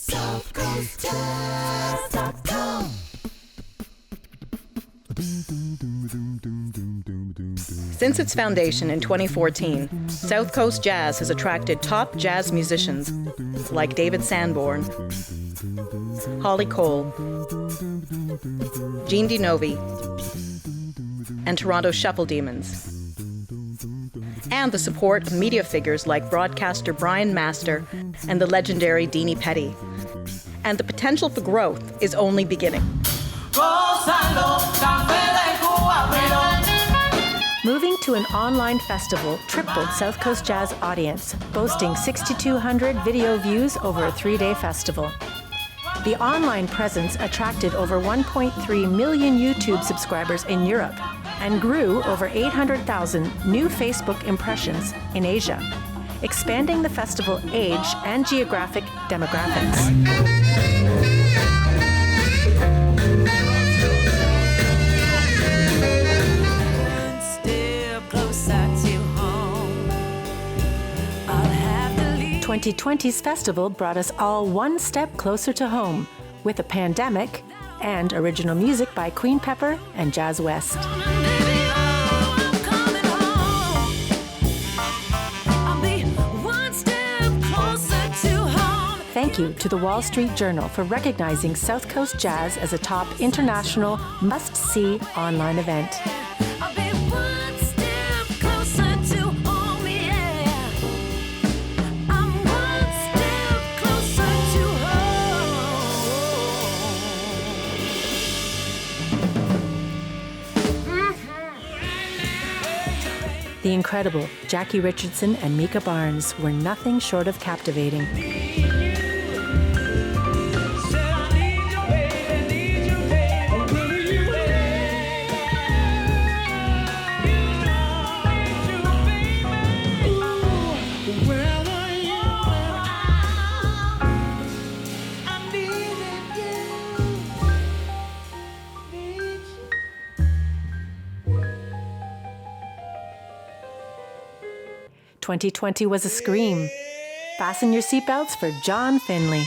southcoastjazz.com. Since its foundation in 2014, South Coast Jazz has attracted top jazz musicians like David Sanborn, Holly Cole, Gene DiNovi, and Toronto Shuffle Demons, and the support of media figures like broadcaster Brian Master and the legendary Dini Petty. And the potential for growth is only beginning. Moving to an online festival tripled South Coast Jazz audience, boasting 6,200 video views over a 3-day festival. The online presence attracted over 1.3 million YouTube subscribers in Europe and grew over 800,000 new Facebook impressions in Asia, expanding the festival age and geographic demographics. One step closer to home. I'll have to leave. 2020's festival brought us all one step closer to home with a pandemic and original music by Queen Pepper and Jazz West. Thank you to the Wall Street Journal for recognizing South Coast Jazz as a top international must-see online event. The incredible Jackie Richardson and Mika Barnes were nothing short of captivating. 2020 was a scream. Fasten your seatbelts for John Finley.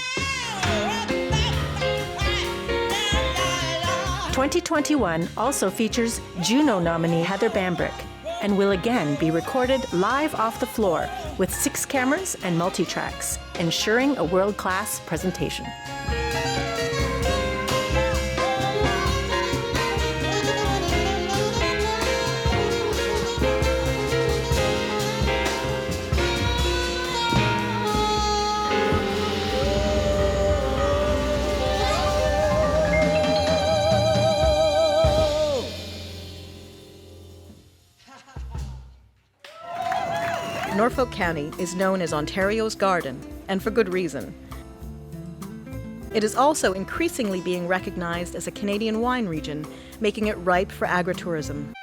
2021 also features Juno nominee Heather Bambrick and will again be recorded live off the floor with 6 cameras and multi-tracks, ensuring a world-class presentation. Norfolk County is known as Ontario's Garden, and for good reason. It is also increasingly being recognized as a Canadian wine region, making it ripe for agritourism.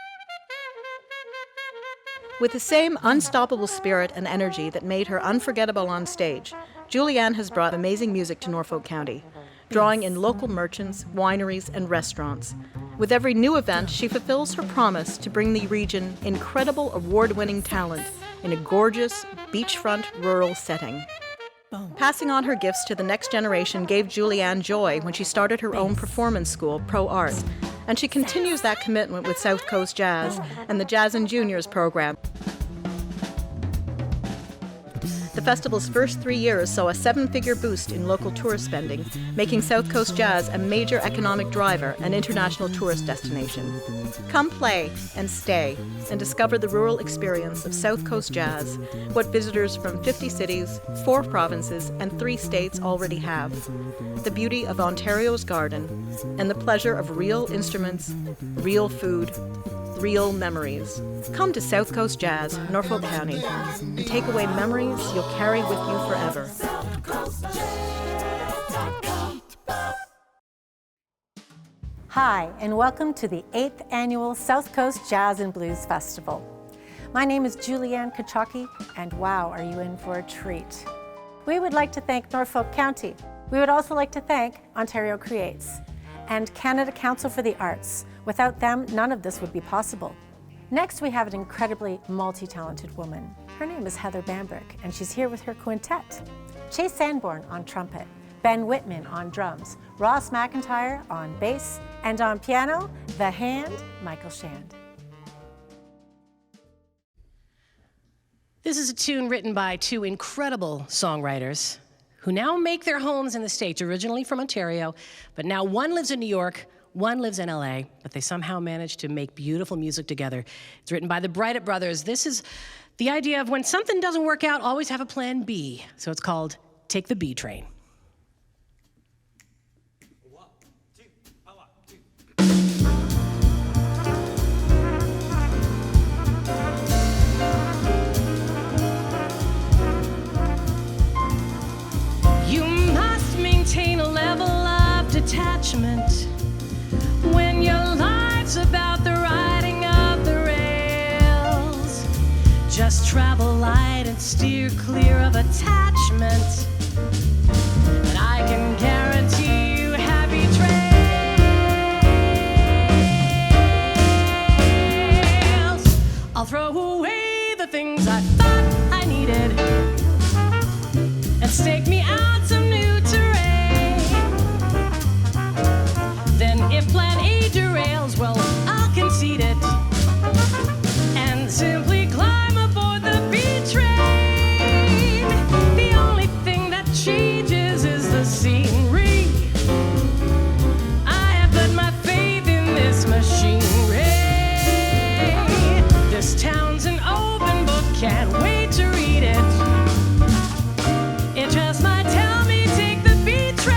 With the same unstoppable spirit and energy that made her unforgettable on stage, Juliann has brought amazing music to Norfolk County, drawing in local merchants, wineries, and restaurants. With every new event, she fulfills her promise to bring the region incredible award-winning talent in a gorgeous, beachfront, rural setting. Passing on her gifts to the next generation gave Juliann joy when she started her own performance school, Pro Art, and she continues that commitment with South Coast Jazz and the Jazz and Juniors program. The festival's first 3 years saw a 7-figure boost in local tourist spending, making South Coast Jazz a major economic driver and international tourist destination. Come play and stay and discover the rural experience of South Coast Jazz, what visitors from 50 cities, 4 provinces, and 3 states already have. The beauty of Ontario's garden and the pleasure of real instruments, real food, real memories. Come to South Coast Jazz, Norfolk County, and take away memories you'll carry with you forever. Hi, and welcome to the 8th Annual South Coast Jazz and Blues Festival. My name is Juliann Kuchocki, and wow, are you in for a treat. We would like to thank Norfolk County. We would also like to thank Ontario Creates and Canada Council for the Arts. Without them, none of this would be possible. Next, we have an incredibly multi-talented woman. Her name is Heather Bambrick, and she's here with her quintet. Chase Sanborn on trumpet, Ben Wittman on drums, Ross MacIntyre on bass, and on piano, the hand, Michael Shand. This is a tune written by two incredible songwriters who now make their homes in the States, originally from Ontario, but now one lives in New York, one lives in LA, but they somehow managed to make beautiful music together. It's written by the Bright Brothers. This is the idea of when something doesn't work out, always have a plan B. So it's called Take the B Train. You must maintain a level of detachment when your life's about the riding of the rails. Just travel light and steer clear of attachment, and I can guarantee you happy trails. I'll throw away the things I thought I needed and stake me out some new terrain. Then if plan A derails, well, I'll concede it and simply climb aboard the B train. The only thing that changes is the scenery. I have put my faith in this machinery. This town's an open book, can't wait to read it. It just might tell me take the B train.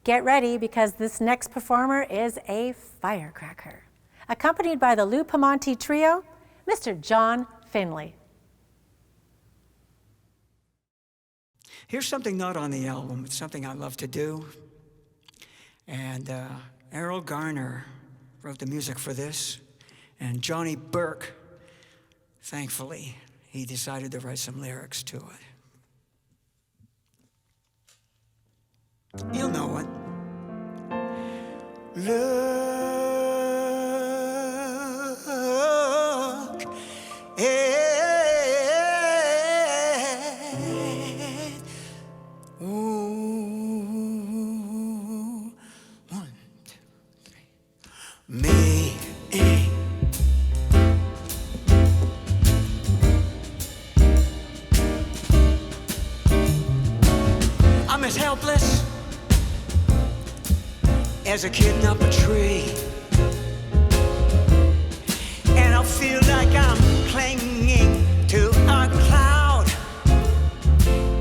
Get ready, because this next performer is a firecracker. Accompanied by the Pomanti Trio, Mr. John Finley. Here's something not on the album. It's something I love to do. And Errol Garner wrote the music for this. And Johnny Burke, thankfully, he decided to write some lyrics to it. You'll know it. Look at ooh, 1, 2, 3. Me. I'm as helpless as a kitten up a tree, and I feel like I'm clinging to a cloud.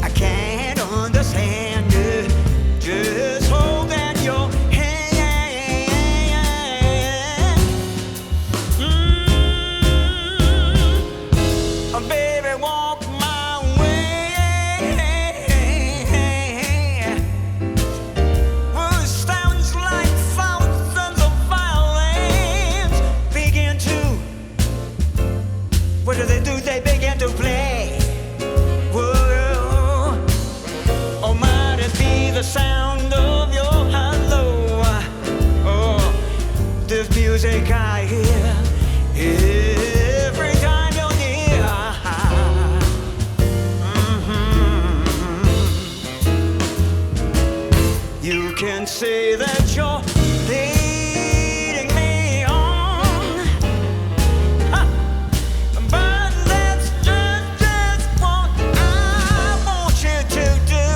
I can't understand it. Just hold at your hand. Baby, walk my way. Sounds like thousands of violins begin to. What do? They begin to play. Whoa. Or might it be the sound of your hello? Oh, this music I hear every time you're near. You can say that you're leading me on, but that's just what I want you to do.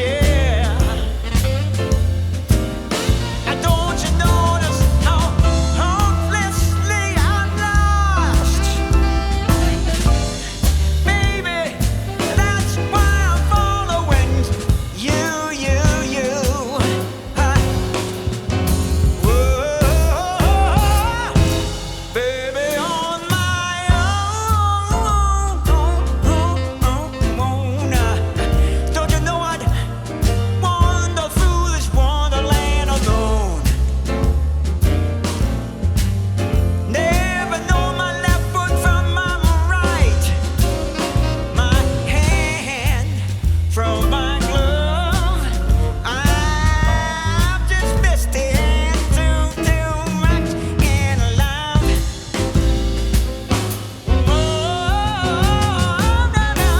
Yeah. And don't you notice how hopelessly I'm lost? Baby, that's why I'm following you. Whoa, baby, on my own. Don't you know I'd wander through this wonderland alone? Never know my left foot from my right, my hand from my glove. I've just missed it too much in love. Oh, no, no.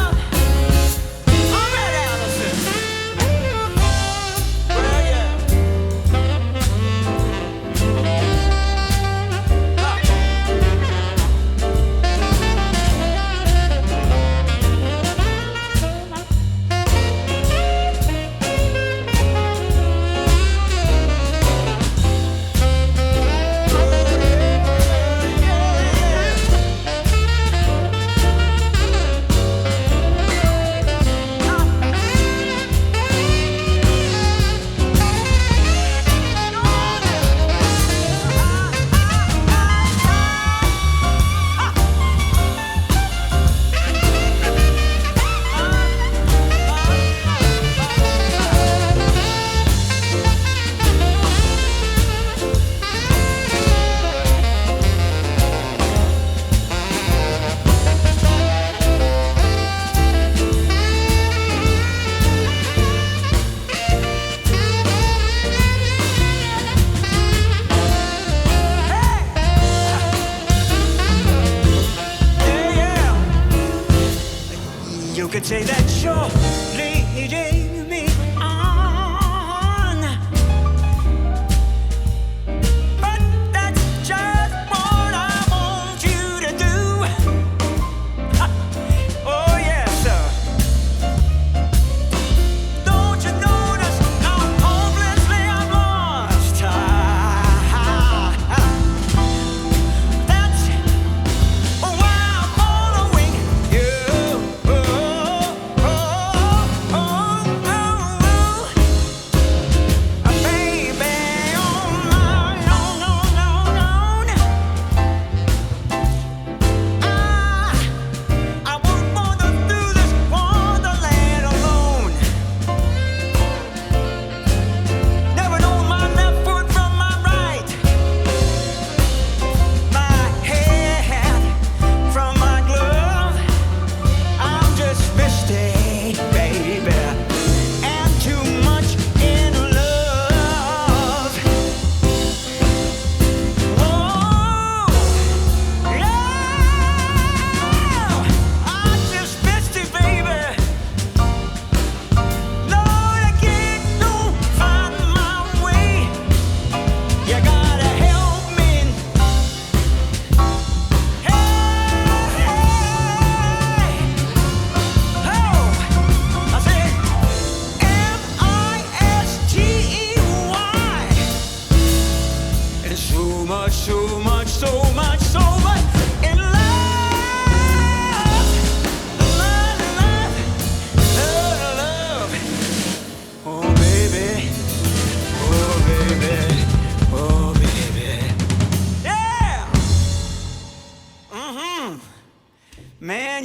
All right, Alison. Well, yeah. You could say that you're leading me on, but that's just what I want you to do. Oh, yes, sir. Don't you notice how hopelessly I'm lost? That's why I'm following you.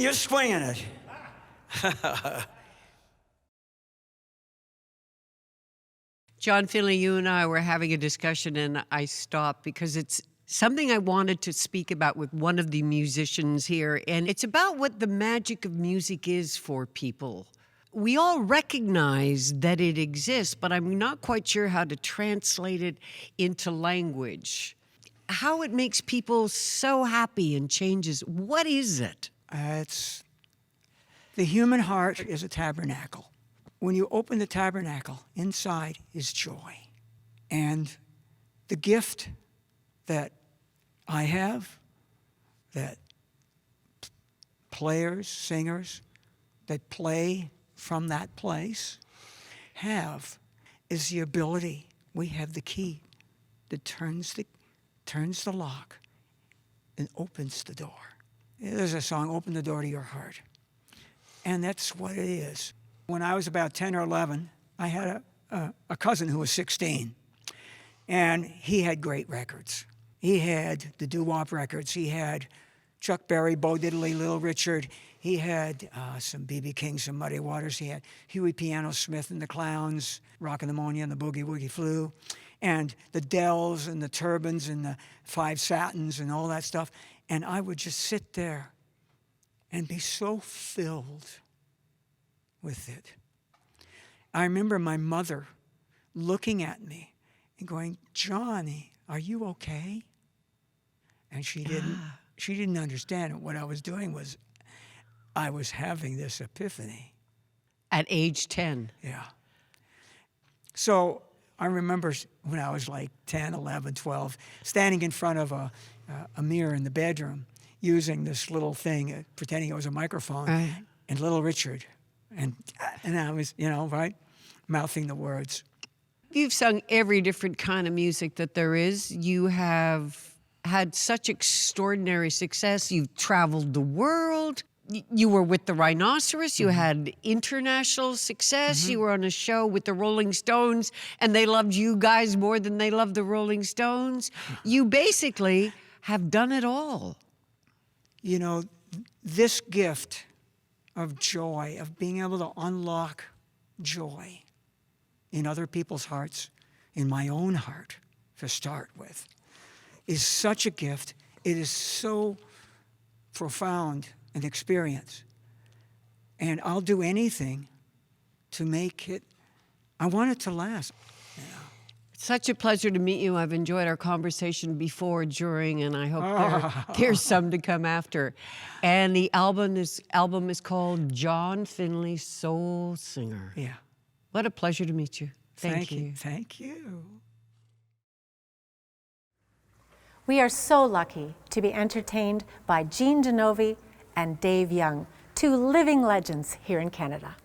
you're swinging it. John Finley, you and I were having a discussion and I stopped because it's something I wanted to speak about with one of the musicians here. And it's about what the magic of music is for people. We all recognize that it exists, but I'm not quite sure how to translate it into language. How it makes people so happy and changes. What is it? It's the human heart is a tabernacle. When you open the tabernacle, inside is joy. And the gift that I have, that players, singers that play from that place have, is the ability. We have the key that turns the lock and opens the door. There's a song, Open the Door to Your Heart. And that's what it is. When I was about 10 or 11, I had a cousin who was 16, and he had great records. He had the doo-wop records. He had Chuck Berry, Bo Diddley, Little Richard. He had some B.B. King, some Muddy Waters. He had Huey Piano Smith and the Clowns, Rockin' Pneumonia and the Boogie Woogie Flu, and the Dells and the Turbans and the Five Satins and all that stuff. And I would just sit there and be so filled with it. I remember my mother looking at me and going, "Johnny, are you okay?" And she didn't understand it. What I was doing was I was having this epiphany. At age 10. Yeah. So I remember when I was like 10, 11, 12, standing in front of a mirror in the bedroom, using this little thing, pretending it was a microphone, and Little Richard. And I was, right, mouthing the words. You've sung every different kind of music that there is. You have had such extraordinary success. You've traveled the world. You were with the Rhinoceros. You had international success. You were on a show with the Rolling Stones, and they loved you guys more than they loved the Rolling Stones. You basically have done it all. This gift of joy, of being able to unlock joy in other people's hearts, in my own heart to start with, is such a gift. It is so profound an experience. And I'll do anything to make it, I want it to last. It's such a pleasure to meet you. I've enjoyed our conversation before, during, and I hope there's some to come after. And the album is called John Finley Soul Singer. Yeah. What a pleasure to meet you. Thank you. Thank you. We are so lucky to be entertained by Jean DiNovi and Dave Young, two living legends here in Canada.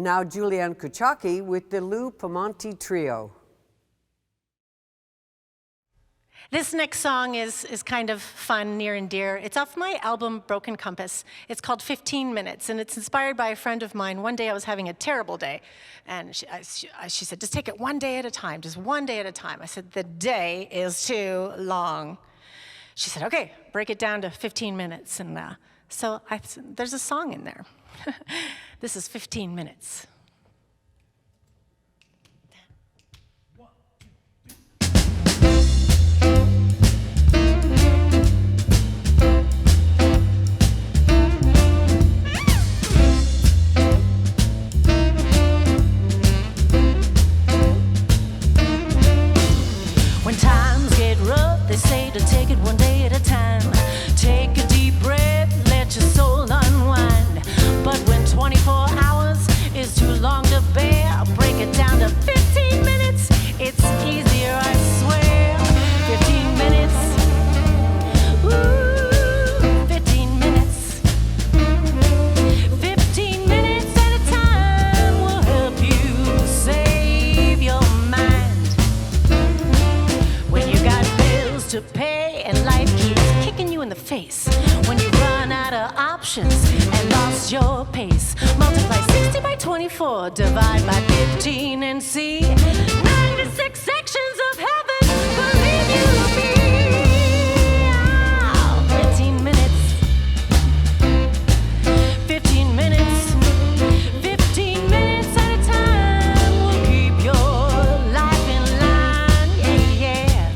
And now Juliann Kuchocki with the Pomanti Trio. This next song is kind of fun, near and dear. It's off my album, Broken Compass. It's called 15 Minutes, and it's inspired by a friend of mine. One day I was having a terrible day, and she said, just take it one day at a time, just one day at a time. I said, the day is too long. She said, okay, break it down to 15 minutes. And so there's a song in there. This is 15 minutes. When times get rough, they say to take it one day at a time. Take a deep breath, let your soul unwind. But when 24 hours is too long to bear, break it down to 15 minutes. It's easier, I swear. 15 minutes. Ooh, 15 minutes. 15 minutes at a time will help you save your mind. When you got bills to pay and life keeps kicking you in the face, when you run out of options and lost your pace, multiply 60 by 24, divide by 15 and see 96 sections of heaven, believe you me. Oh, 15 minutes. 15 minutes. 15 minutes at a time will keep your life in line. Yeah, yeah.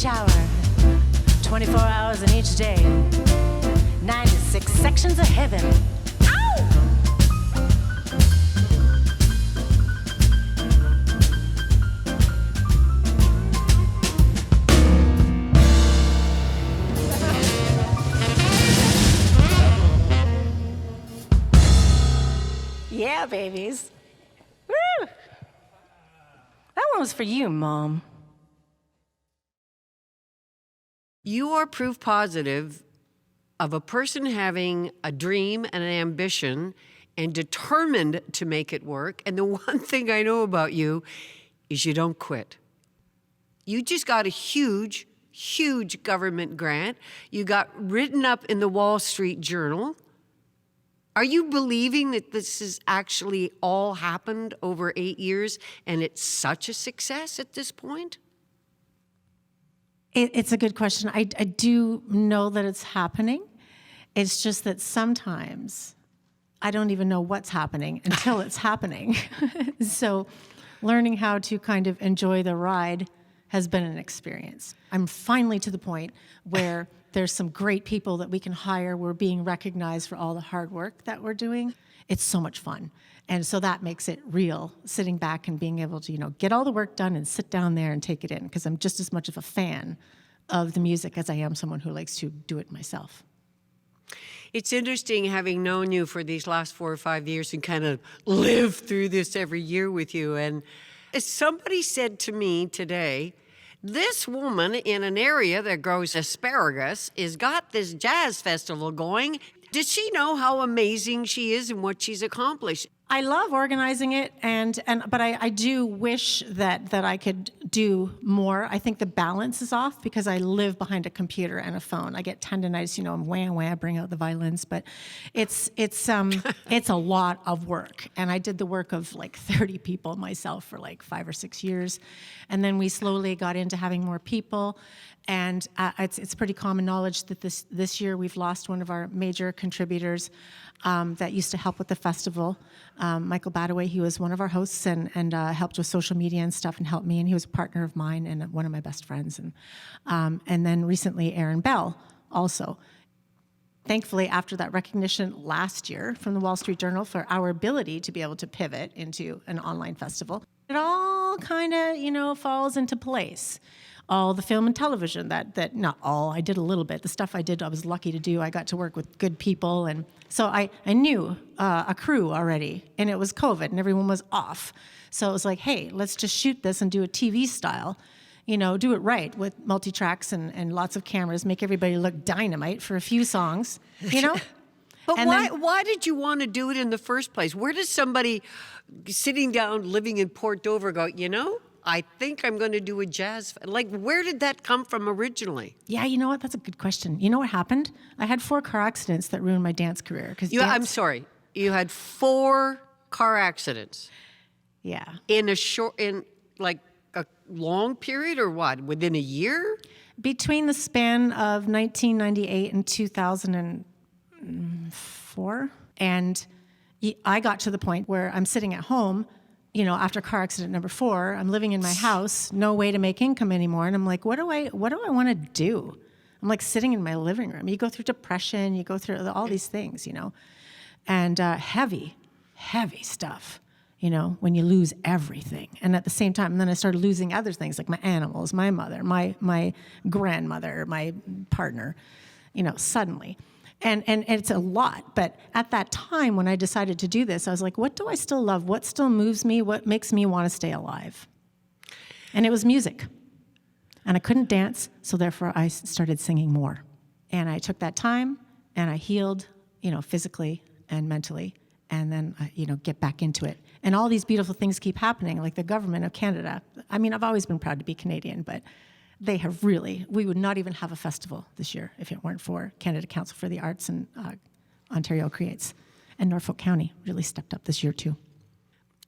each hour, 24 hours in each day, 96 sections of heaven. Ow! Yeah, babies. Woo! That one was for you, Mom. You are proof positive of a person having a dream and an ambition and determined to make it work. And the one thing I know about you is you don't quit. You just got a huge, huge government grant. You got written up in the Wall Street Journal. Are you believing that this has actually all happened over 8 years and it's such a success at this point? It's a good question. I do know that it's happening. It's just that sometimes I don't even know what's happening until it's happening. So learning how to kind of enjoy the ride has been an experience. I'm finally to the point where there's some great people that we can hire. We're being recognized for all the hard work that we're doing. It's so much fun. And so that makes it real, sitting back and being able to, get all the work done and sit down there and take it in, because I'm just as much of a fan of the music as I am someone who likes to do it myself. It's interesting having known you for these last 4 or 5 years and kind of lived through this every year with you. And as somebody said to me today, this woman in an area that grows asparagus has got this jazz festival going. Does she know how amazing she is and what she's accomplished? I love organizing it, but I do wish that I could do more. I think the balance is off because I live behind a computer and a phone. I get tendonitis, I'm wham, bring out the violins, but it's a lot of work. And I did the work of like 30 people myself for like 5 or 6 years, and then we slowly got into having more people. And it's pretty common knowledge that this year we've lost one of our major contributors that used to help with the festival. Michael Badawoy, he was one of our hosts and helped with social media and stuff and helped me, and he was a partner of mine and one of my best friends. And then recently Aaron Bell also. Thankfully, after that recognition last year from the Wall Street Journal for our ability to be able to pivot into an online festival, it all kind of, falls into place. All the film and television, that not all, I did a little bit. The stuff I did, I was lucky to do. I got to work with good people. And so I knew a crew already, and it was COVID, and everyone was off. So it was like, hey, let's just shoot this and do a TV style. Do it right with multi-tracks and lots of cameras, make everybody look dynamite for a few songs, But why did you want to do it in the first place? Where does somebody sitting down, living in Port Dover go, I think I'm going to do a jazz. Where did that come from originally? Yeah, you know what? That's a good question. You know what happened? I had 4 car accidents that ruined my dance career. I'm sorry. You had 4 car accidents. Yeah. In a long period, or what? Within a year? Between the span of 1998 and 2004. And I got to the point where I'm sitting at home, after car accident number 4, I'm living in my house, no way to make income anymore. And I'm like, what do I want to do? I'm like sitting in my living room. You go through depression, you go through all these things, and heavy stuff, when you lose everything. And at the same time, and then I started losing other things like my animals, my mother, my grandmother, my partner, suddenly. And it's a lot, but at that time when I decided to do this, I was like, what do I still love? What still moves me? What makes me want to stay alive? And it was music. And I couldn't dance, so therefore I started singing more. And I took that time, and I healed, physically and mentally, and then, get back into it. And all these beautiful things keep happening, like the government of Canada. I mean, I've always been proud to be Canadian, but they have we would not even have a festival this year if it weren't for Canada Council for the Arts and Ontario Creates. And Norfolk County really stepped up this year too.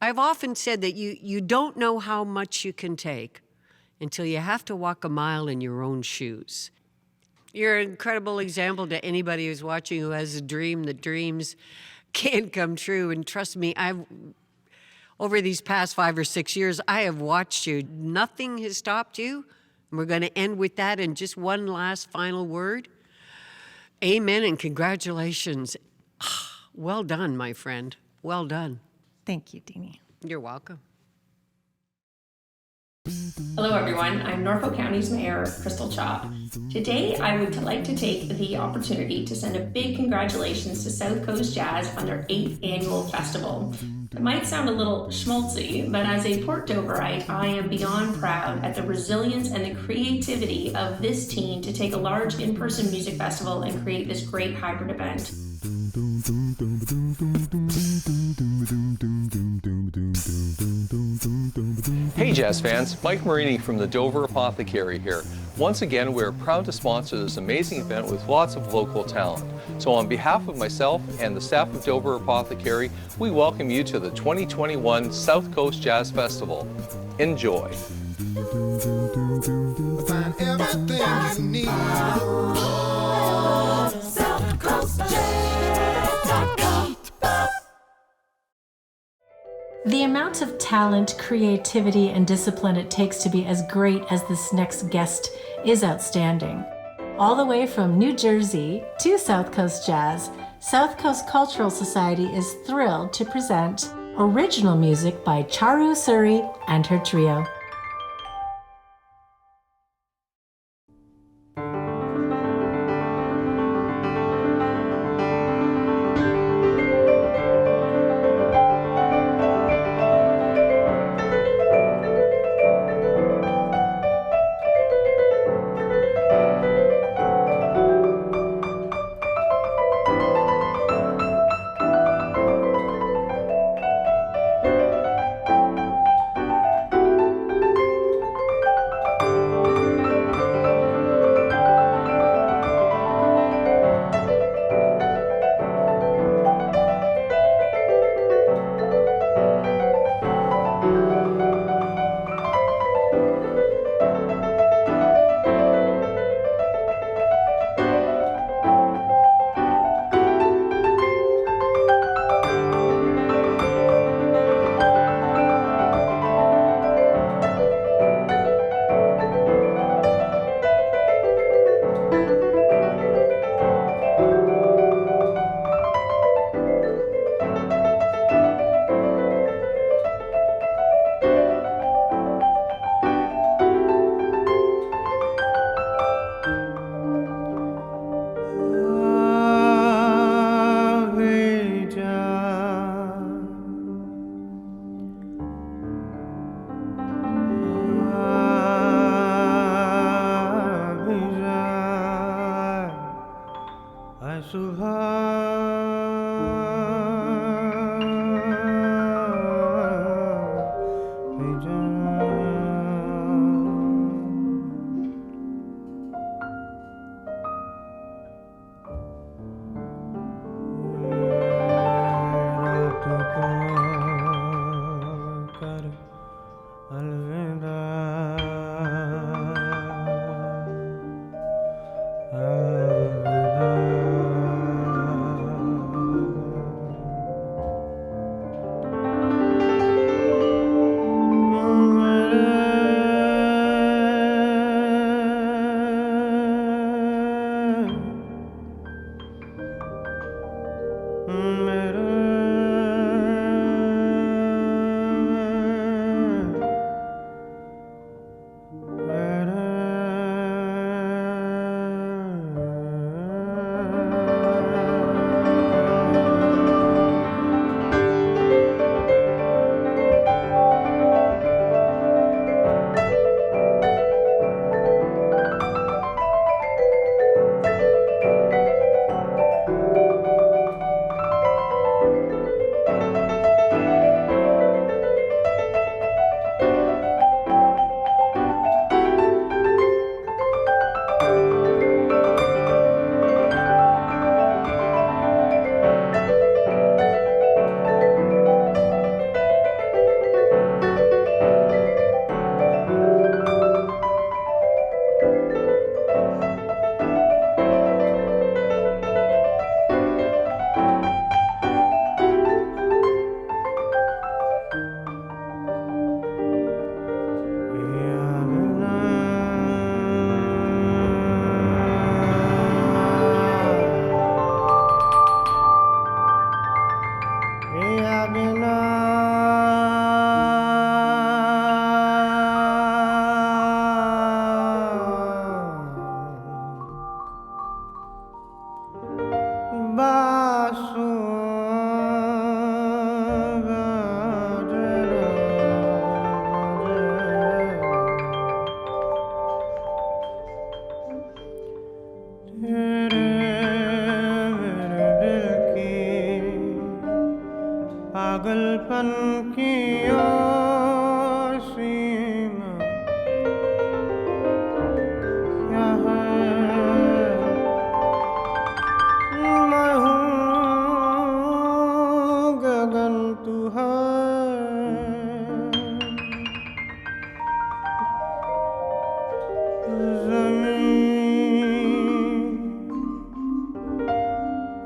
I've often said that you don't know how much you can take until you have to walk a mile in your own shoes. You're an incredible example to anybody who's watching who has a dream that dreams can come true. And trust me, over these past 5 or 6 years, I have watched you. Nothing has stopped you. And we're going to end with that in just one last final word. Amen and congratulations. Well done, my friend. Well done. Thank you, Dini. You're welcome. Hello everyone, I'm Norfolk County's Mayor, Crystal Chop. Today I would like to take the opportunity to send a big congratulations to South Coast Jazz on their 8th annual festival. It might sound a little schmaltzy, but as a Port Doverite, I am beyond proud at the resilience and the creativity of this team to take a large in-person music festival and create this great hybrid event. Hey jazz fans, Mike Marini from the Dover Apothecary here. Once again, we're proud to sponsor this amazing event with lots of local talent. So on behalf of myself and the staff of Dover Apothecary, we welcome you to the 2021 South Coast Jazz Festival. Enjoy. Find everything you need. The amount of talent, creativity, and discipline it takes to be as great as this next guest is outstanding. All the way from New Jersey to South Coast Jazz, South Coast Cultural Society is thrilled to present original music by Charu, Suri, and her trio.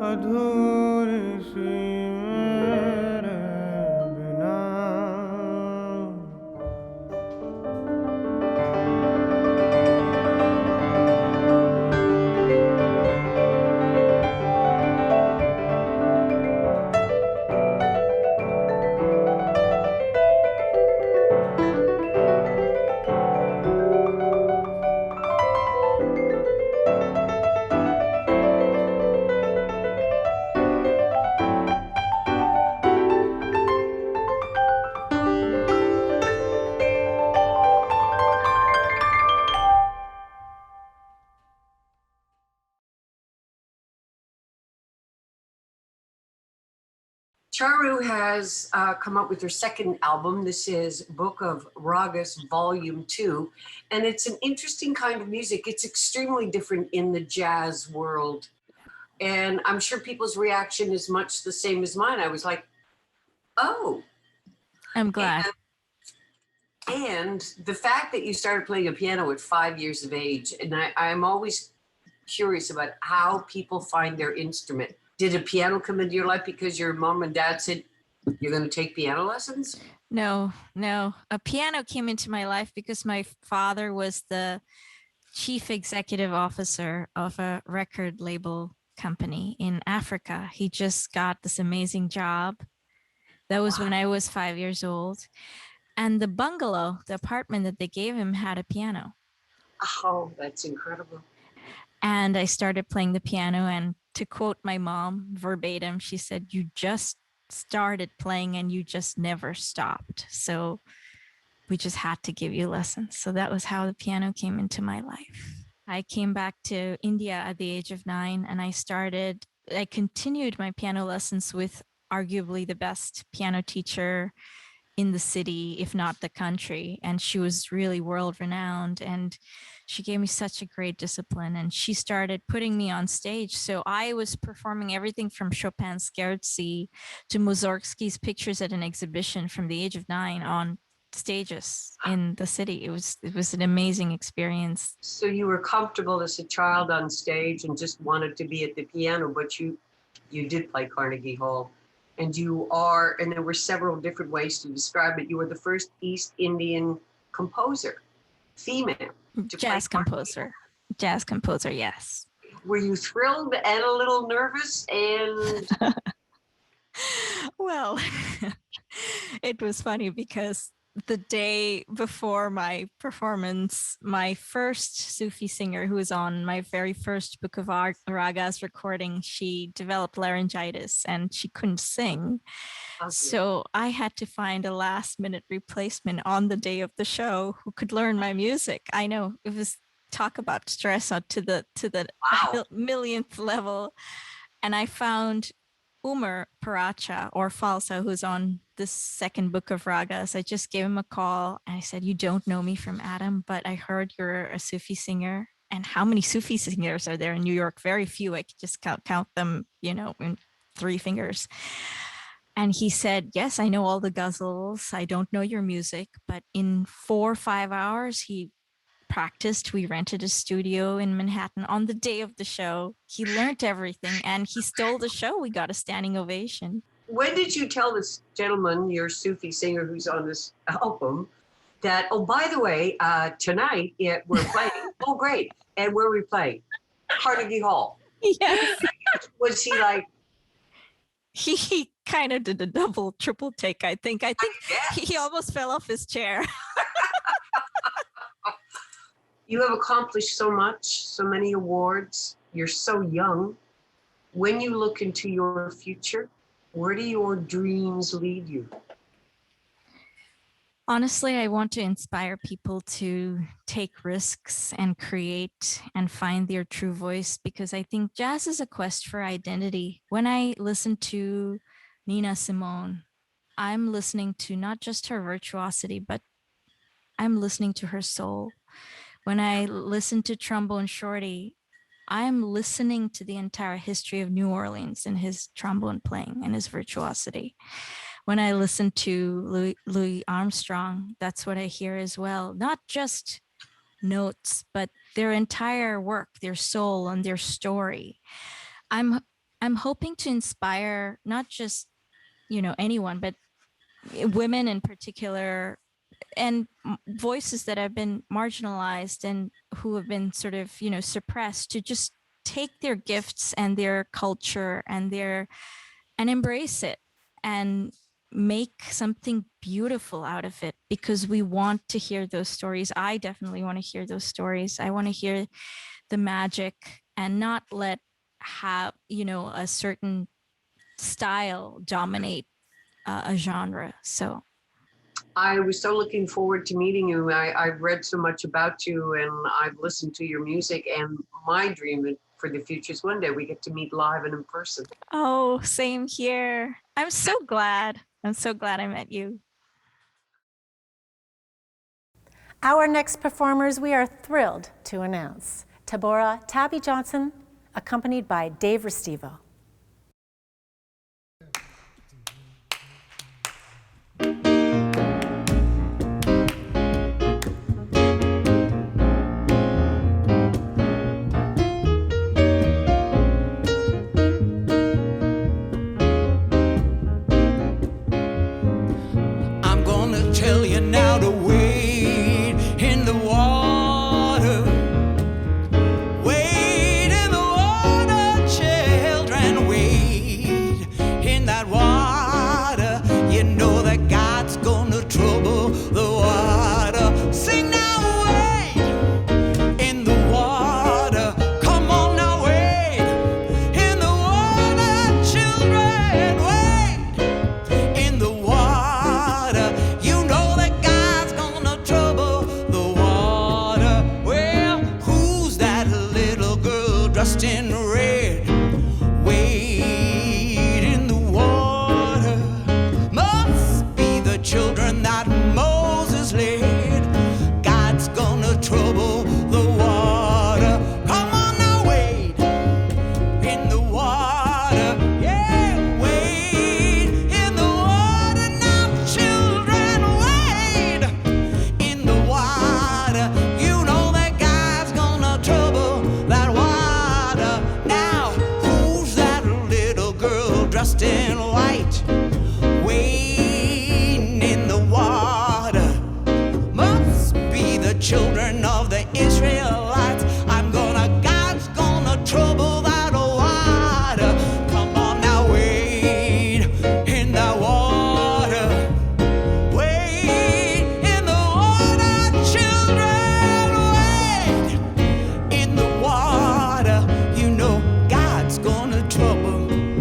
अधूरी सी मेरे बिना Charu has come up with her second album. This is Book of Ragas Volume 2. And it's an interesting kind of music. It's extremely different in the jazz world. And I'm sure people's reaction is much the same as mine. I was like, oh. I'm glad. And the fact that you started playing a piano at 5 years of age, and I'm always curious about how people find their instrument. Did a piano come into your life because your mom and dad said, you're going to take piano lessons? No. A piano came into my life because my father was the chief executive officer of a record label company in Africa. He just got this amazing job. That was when I was 5 years old. And the bungalow, the apartment that they gave him, had a piano. Oh, that's incredible. And I started playing the piano, and to quote my mom verbatim, she said, you just started playing and you just never stopped. So we just had to give you lessons. So that was how the piano came into my life. I came back to India at the age of 9, and I continued my piano lessons with arguably the best piano teacher in the city, if not the country. And she was really world renowned, and she gave me such a great discipline, and she started putting me on stage. So I was performing everything from Chopin's Gerbasi to Mussorgsky's pictures at an exhibition from the age of 9 on stages in the city. It was an amazing experience. So you were comfortable as a child on stage and just wanted to be at the piano, but you did play Carnegie Hall. And and there were several different ways to describe it. You were the first East Indian composer, female. Jazz composer, yes. Were you thrilled and a little nervous? And well, it was funny because the day before my performance, my first Sufi singer, who was on my very first Book of Ragas recording, she developed laryngitis and she couldn't sing. Okay. So I had to find a last minute replacement on the day of the show who could learn my music. I know, it was talk about stress to the wow. millionth level. And I found Umar Paracha, or Falsa, who's on this second Book of Ragas. I just gave him a call and I said, you don't know me from Adam, but I heard you're a Sufi singer. And how many Sufi singers are there in New York? Very few. I could just count them, in 3 fingers. And he said, yes, I know all the ghazals. I don't know your music, but in 4 or 5 hours, he practiced. We rented a studio in Manhattan on the day of the show. He learned everything and he stole the show. We got a standing ovation. When did you tell this gentleman, your Sufi singer who's on this album, that, oh, by the way, tonight we're playing? Oh, great. And where are we playing? Carnegie Hall. Yes. Was he like? He kind of did a double, triple take, I think. He almost fell off his chair. You have accomplished so much, so many awards. You're so young. When you look into your future, where do your dreams lead you? Honestly, I want to inspire people to take risks and create and find their true voice, because I think jazz is a quest for identity. When I listen to Nina Simone, I'm listening to not just her virtuosity, but I'm listening to her soul. When I listen to Trombone Shorty, I'm listening to the entire history of New Orleans and his trombone playing and his virtuosity. When I listen to Louis Armstrong, that's what I hear as well. Not just notes, but their entire work, their soul and their story. I'm hoping to inspire not just, anyone, but women in particular, and voices that have been marginalized and who have been sort of, suppressed, to just take their gifts and their culture and embrace it and make something beautiful out of it, because we want to hear those stories. I definitely want to hear those stories. I want to hear the magic and not let a certain style dominate a genre. So I was so looking forward to meeting you. I've read so much about you and I've listened to your music, and my dream for the future is one day we get to meet live and in person. Oh, same here. I'm so glad. I'm so glad I met you. Our next performers we are thrilled to announce. DiNovi, Tabby Johnson, accompanied by Dave Restivo. Tell you now to wade in the water. Wade in the water, children, wade in that water. You know that God's gonna trouble the water. Sing now, wade in the water. Come on now, wade in the water, children, wade in the water. Dressed in red, wade in the water. Must be the children that Moses led. God's gonna trouble the water. Come on now, wade in the water. Yeah, wade in the water now, children, wade in the water. You know that God's gonna trouble that water. Dressed in white, wading in the water. Must be the children of the Israelites. God's gonna trouble that water. Come on now, wade in the water. Wade in the water, children, wade in the water. You know God's gonna trouble.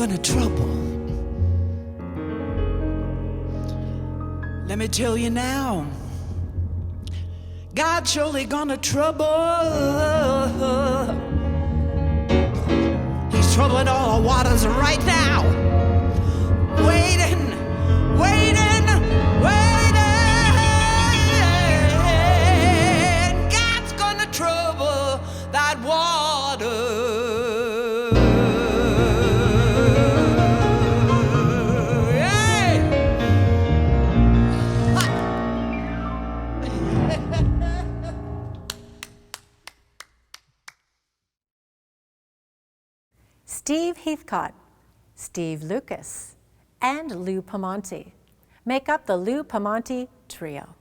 gonna trouble. Let me tell you now, God surely gonna trouble. He's troubling all the waters right now. Waiting, waiting, waiting. God's gonna trouble that water. Steve Heathcote, Steve Lucas, and Lou Pomanti make up the Lou Pomanti Trio.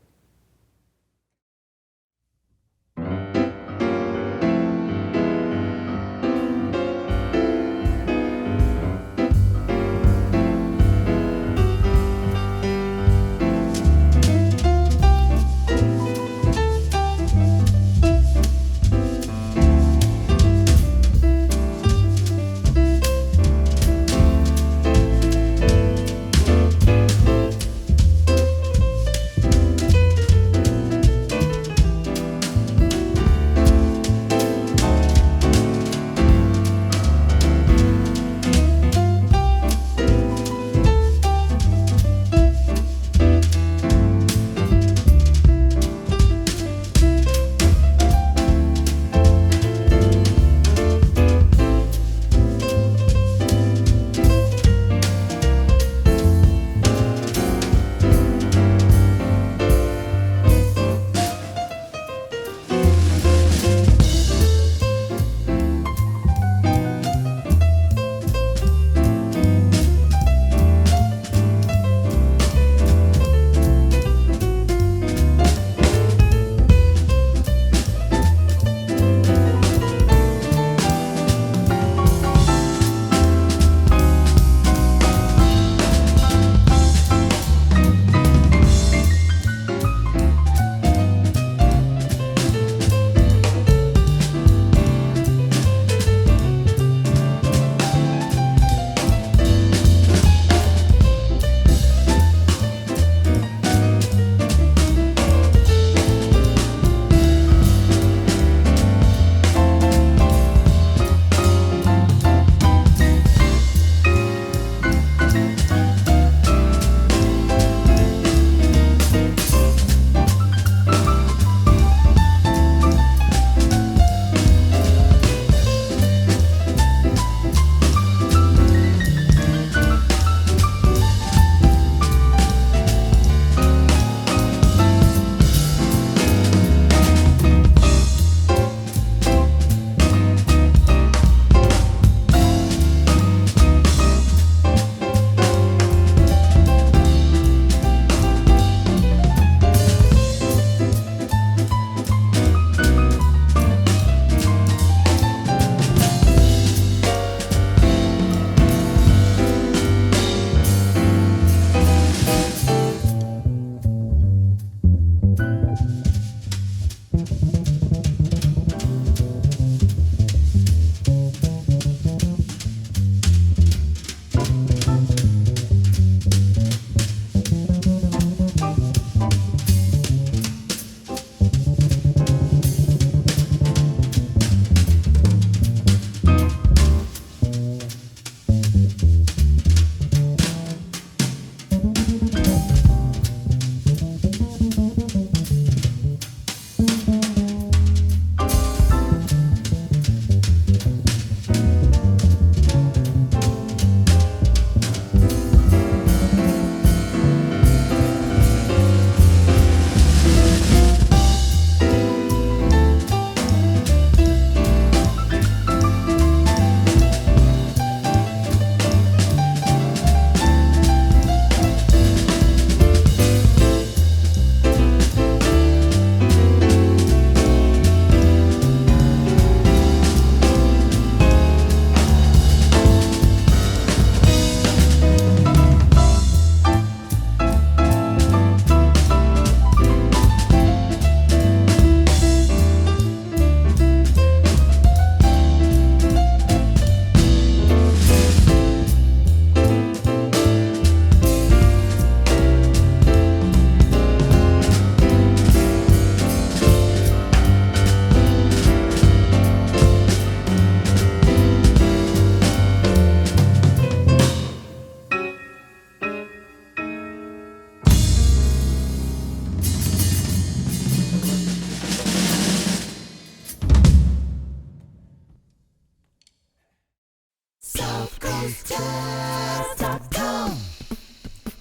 southcoastjazz.com.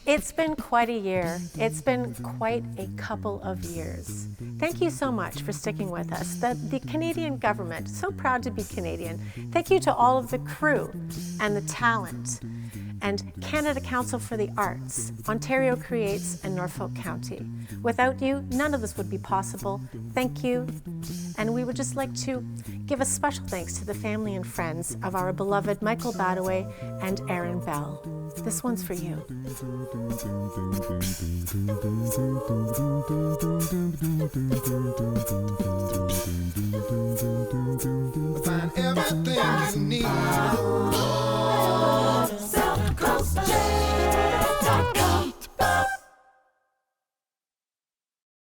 It's been quite a year. It's been quite a couple of years. Thank you so much for sticking with us. The Canadian government, so proud to be Canadian. Thank you to all of the crew and the talent, and Canada Council for the Arts, Ontario Creates, and Norfolk County. Without you, none of this would be possible. Thank you. And we would just like to give a special thanks to the family and friends of our beloved Michael Badawoy and Aaron Bell. This one's for you. Find everything you need.